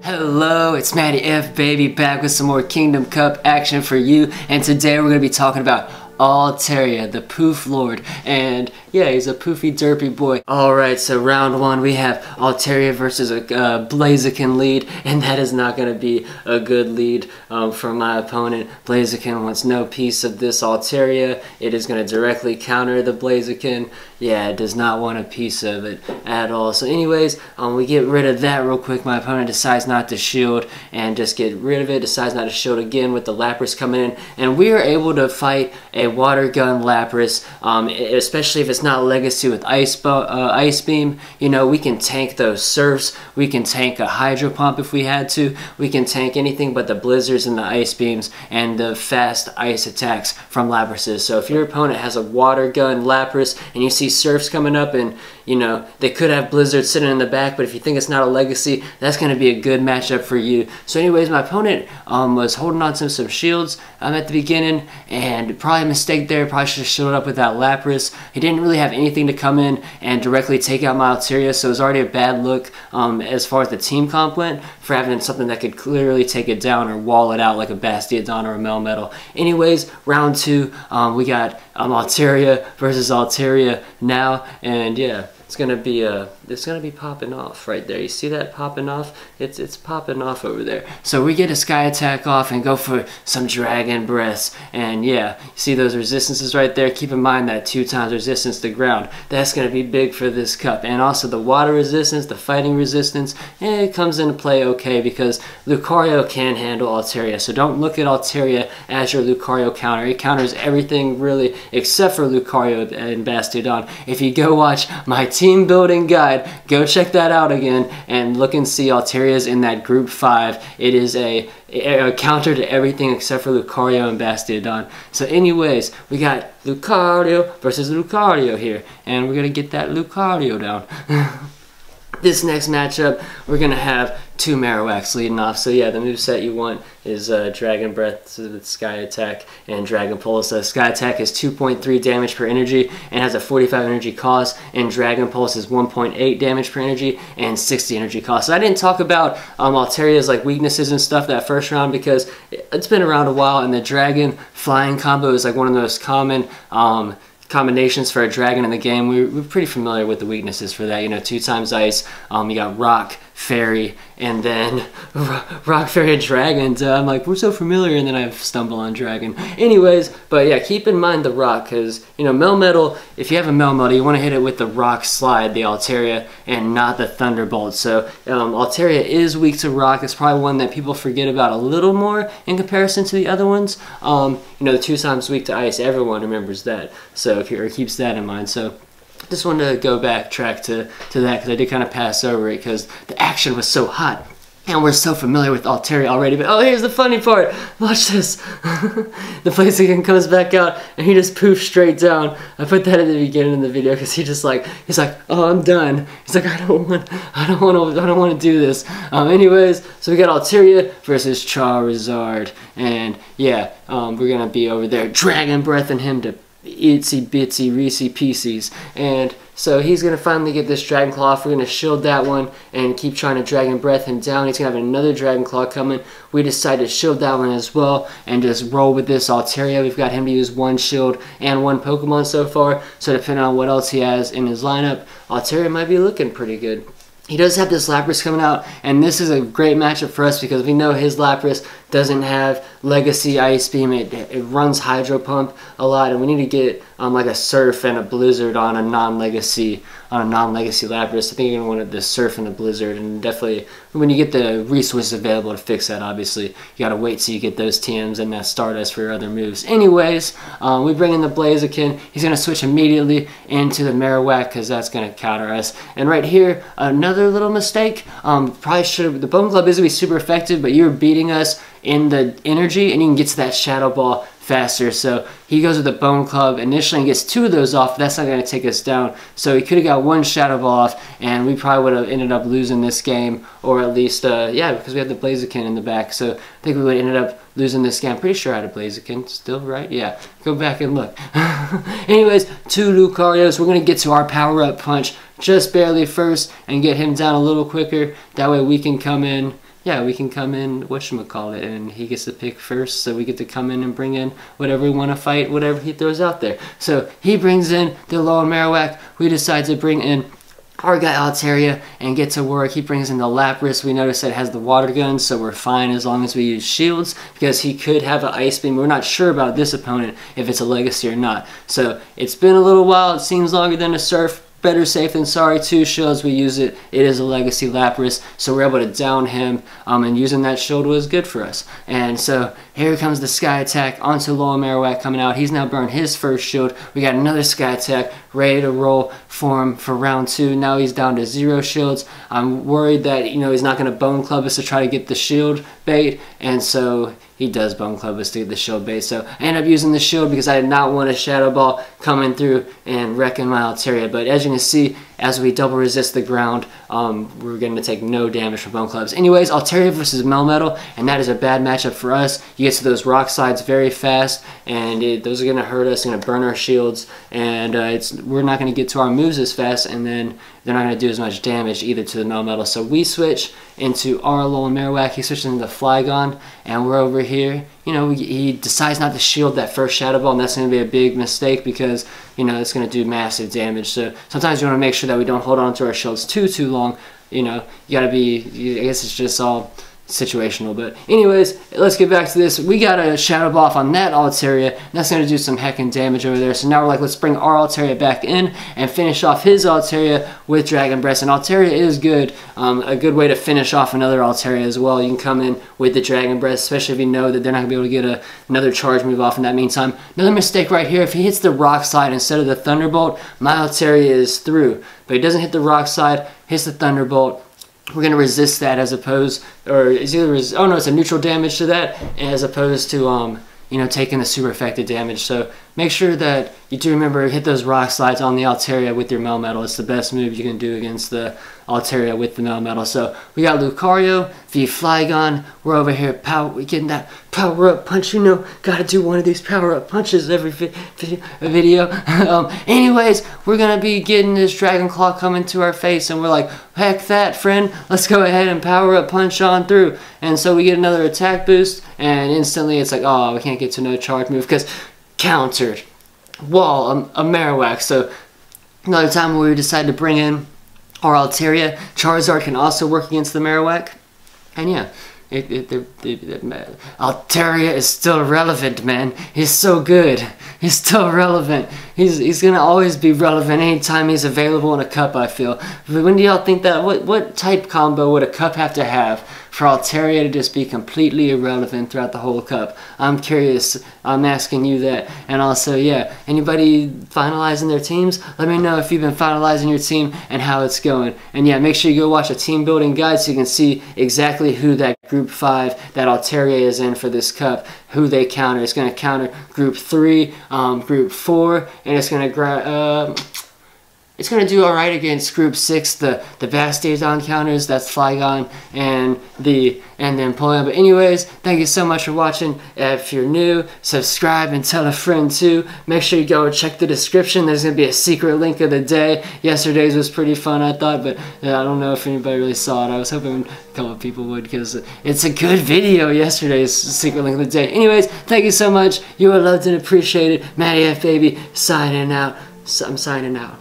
Hello, it's Matty F, baby, back with some more Kingdom Cup action for you, and today we're going to be talking about Altaria, the Poof Lord, and yeah, he's a poofy derpy boy. Alright, so round one we have Altaria versus a Blaziken lead, and that is not going to be a good lead for my opponent. Blaziken wants no piece of this Altaria. It is going to directly counter the Blaziken. Yeah, it does not want a piece of it at all. So anyways, we get rid of that real quick. My opponent decides not to shield and just get rid of it, decides not to shield again with the Lapras coming in, and we are able to fight a water gun Lapras, especially if it's not legacy with Ice Beam. You know, we can tank those Surfs, we can tank a Hydro Pump if we had to, we can tank anything but the Blizzards and the Ice Beams and the fast ice attacks from Laprases. So if your opponent has a water gun Lapras and you see Surfs coming up, and you know they could have Blizzard sitting in the back, but if you think it's not a legacy, that's going to be a good matchup for you. So anyways, my opponent was holding on to some shields at the beginning, and probably a mistake there. Probably should have shielded up with that Lapras. He didn't really have anything to come in and directly take out my Altaria, so it was already a bad look as far as the team comp went for having something that could clearly take it down or wall it out like a Bastiodon or a Melmetal. Anyways, round two, we got Altaria versus Altaria now, and yeah, it's gonna be popping off right there. You see that popping off? It's popping off over there. So we get a Sky Attack off and go for some Dragon Breaths, and yeah, you see those resistances right there. Keep in mind that 2x resistance to ground. That's gonna be big for this cup, and also the water resistance, the fighting resistance. It comes into play okay because Lucario can handle Altaria. So don't look at Altaria as your Lucario counter. It counters everything really except for Lucario and Bastiodon. If you go watch my team building guide, go check that out again and look and see Altaria's in that group 5. It is a counter to everything except for Lucario and Bastiodon. So anyways, we got Lucario versus Lucario here, and we're gonna get that Lucario down. This next matchup, we're going to have two Marowaks leading off. So yeah, the moveset you want is Dragon Breath with Sky Attack and Dragon Pulse. Sky Attack is 2.3 damage per energy and has a 45 energy cost, and Dragon Pulse is 1.8 damage per energy and 60 energy cost. So I didn't talk about Altaria's like weaknesses and stuff that first round because it's been around a while, and the Dragon Flying combo is like one of the most common combinations for a dragon in the game. We're pretty familiar with the weaknesses for that. You know, 2x ice, you got rock, fairy, and then rock, fairy, and dragons. I'm like, we're so familiar, and then I stumble on dragon. Anyways, but yeah, keep in mind the rock, because you know, Melmetal, if you have a Melmetal, you want to hit it with the rock slide, the Altaria, and not the Thunderbolt. So Altaria is weak to rock. It's probably one that people forget about a little more in comparison to the other ones. You know, the 2x weak to ice, everyone remembers that, so or keeps that in mind. So just wanted to go backtrack to that because I did kind of pass over it because the action was so hot and we're so familiar with Altaria already. But oh, here's the funny part. Watch this. The Blaziken comes back out and he just poofs straight down. I put that at the beginning of the video because he's like, oh, I'm done. He's like, I don't want to do this. Anyways, so we got Altaria versus Charizard, and yeah, we're gonna be over there Dragon Breathing him to itsy bitsy Reese Pieces, and so he's gonna finally get this Dragon Claw off. We're gonna shield that one and keep trying to Dragon Breath him down. He's gonna have another Dragon Claw coming. We decided to shield that one as well and just roll with this Altaria. We've got him to use one shield and one Pokemon so far, so depending on what else he has in his lineup, Altaria might be looking pretty good. He does have this Lapras coming out, and this is a great matchup for us because we know his Lapras doesn't have Legacy Ice Beam. It runs Hydro Pump a lot, and we need to get like a Surf and a Blizzard on a non-Legacy Lapras. I think you're going to want the Surf and the Blizzard, and definitely when you get the resources available to fix that, obviously you got to wait till you get those TMs and that Stardust for your other moves. Anyways, we bring in the Blaziken. He's going to switch immediately into the Marowak because that's going to counter us. And right here, another little mistake. Probably should have. The Bone Club is going to be super effective, but you're beating us in the energy, and you can get to that Shadow Ball faster. So he goes with the Bone Club initially and gets 2 of those off, but that's not going to take us down. So he could have got 1 Shadow Ball off, and we probably would have ended up losing this game, or at least, yeah, because we had the Blaziken in the back. So I think we would have ended up losing this game. I'm pretty sure I had a Blaziken still, right? Yeah, go back and look. Anyways, 2 Lucarios. We're going to get to our power-up punch just barely first and get him down a little quicker. That way we can come in yeah, we can come in, whatchamacallit, and he gets to pick first, so we get to come in and bring in whatever we want to fight, whatever he throws out there. So he brings in the Alolan Marowak. We decide to bring in our guy Altaria and get to work. He brings in the Lapras. We notice that it has the water gun, so we're fine as long as we use shields, because he could have an Ice Beam. We're not sure about this opponent, if it's a Legacy or not. So it's been a little while. It seems longer than a Surf. Better safe than sorry. 2 shields, we use it. It is a Legacy Lapras, so we're able to down him, and using that shield was good for us. And so here comes the Sky Attack onto Alolan Marowak coming out. He's now burned his first shield. We got another Sky Attack ready to roll for him for round 2. Now he's down to 0 shields. I'm worried that, you know, he's not going to Bone Club us to try to get the shield bait, and so he does Bone Club us to get the shield bait. So I end up using the shield because I did not want a Shadow Ball coming through and wrecking my Altaria. But as you can see, as we double resist the ground, we're going to take no damage from Bone Clubs. Anyways, Altaria versus Melmetal, and that is a bad matchup for us. You get to those rock slides very fast, and those are going to hurt us, going to burn our shields, and we're not going to get to our moves as fast, and then they're not going to do as much damage either to the Melmetal. So we switch into our Alolan Marowak. He switches into Flygon, and we're over here. You know, he decides not to shield that first Shadow Ball, and that's going to be a big mistake because, you know, it's going to do massive damage. So sometimes you want to make sure that we don't hold on to our shields too long. You know, you got to be, I guess it's just all situational. But anyways, let's get back to this. We got a Shadow Ball off on that Altaria, and that's going to do some heckin' damage over there. So now we're like, let's bring our Altaria back in and finish off his Altaria with Dragon Breath. And Altaria is good, a good way to finish off another Altaria as well. You can come in with the Dragon Breath, especially if you know that they're not going to be able to get another charge move off in that meantime. Another mistake right here, if he hits the Rock Slide instead of the Thunderbolt, my Altaria is through. But he doesn't hit the Rock Slide, hits the Thunderbolt. We're going to resist that as opposed, or it's either, oh no, it's a neutral damage to that as opposed to, you know, taking the super effective damage. So make sure that you do remember hit those rock slides on the Altaria with your Melmetal. It's the best move you can do against the Altaria with the Melmetal. So we got Lucario v Flygon. We're over here, we're getting that power up punch. You know, gotta do one of these power up punches every video. Anyways, we're gonna be getting this Dragon Claw coming to our face, and we're like, heck that, friend. Let's go ahead and power up punch on through. And so we get another attack boost, and instantly it's like, oh, we can't get to no charge move because countered wall a Marowak. So another time where we decide to bring in our Altaria. Charizard can also work against the Marowak, and yeah, Altaria is still relevant, man. He's so good. He's still relevant. He's gonna always be relevant anytime he's available in a cup, I feel. But when do y'all think that? What type combo would a cup have to have for Altaria to just be completely irrelevant throughout the whole cup? I'm curious. I'm asking you that. And also, yeah, anybody finalizing their teams? Let me know if you've been finalizing your team and how it's going. And yeah, make sure you go watch a team building guide so you can see exactly who that Group 5 that Altaria is in for this cup, who they counter. It's going to counter Group 3, Group 4, and it's going to do alright against Group 6, the Bastiodon counters, that's Flygon and then Empoleon. But anyways, thank you so much for watching. If you're new, subscribe and tell a friend too. Make sure you go check the description. There's going to be a secret link of the day. Yesterday's was pretty fun, I thought, but I don't know if anybody really saw it. I was hoping a couple of people would because it's a good video, yesterday's secret link of the day. Anyways, thank you so much. You are loved and appreciated. Matty F Baby signing out. I'm signing out.